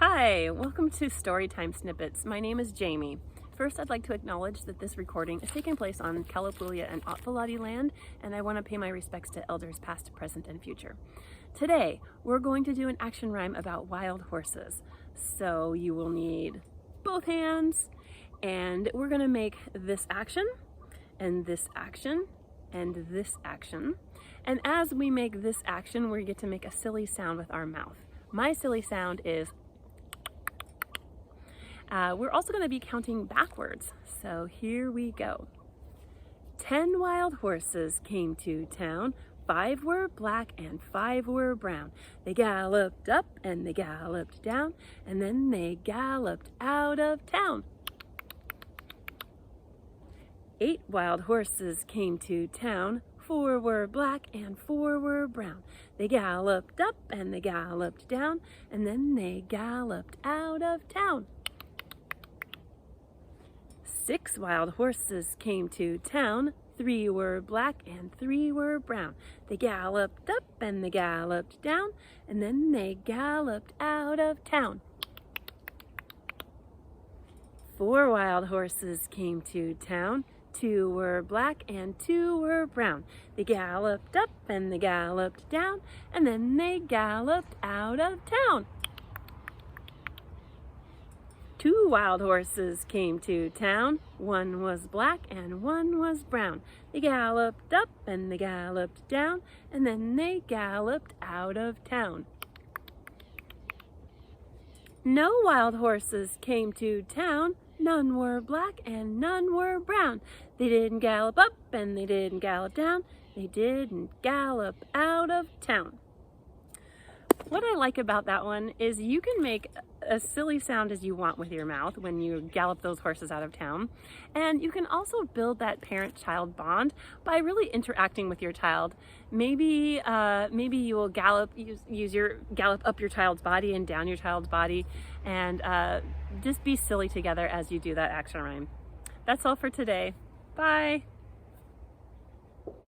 Hi, welcome to Storytime Snippets. My name is Jamie. First, I'd like to acknowledge that this recording is taking place on Kalapuya and Otpalati land, and I want to pay my respects to elders past, present, and future. Today, we're going to do an action rhyme about wild horses. So you will need both hands, and we're going to make this action, and this action, and this action. And as we make this action, we get to make a silly sound with our mouth. My silly sound is we're also going to be counting backwards. So here we go. 10 wild horses came to town. 5 were black and 5 were brown. They galloped up and they galloped down, and then they galloped out of town. 8 wild horses came to town. 4 were black and 4 were brown. They galloped up and they galloped down, and then they galloped out of town. 6 wild horses came to town. 3 were black and 3 were brown. They galloped up and they galloped down, and then they galloped out of town. 4 wild horses came to town. 2 were black and 2 were brown. They galloped up and they galloped down, and then they galloped out of town. 2 wild horses came to town. 1 was black and 1 was brown. They galloped up and they galloped down, and then they galloped out of town. No wild horses came to town. None were black and none were brown. They didn't gallop up and they didn't gallop down. They didn't gallop out of town. What I like about that one is you can make as silly sound as you want with your mouth when you gallop those horses out of town. And you can also build that parent-child bond by really interacting with your child. Maybe you will gallop up your child's body and down your child's body, and just be silly together as you do that action rhyme. That's all for today. Bye.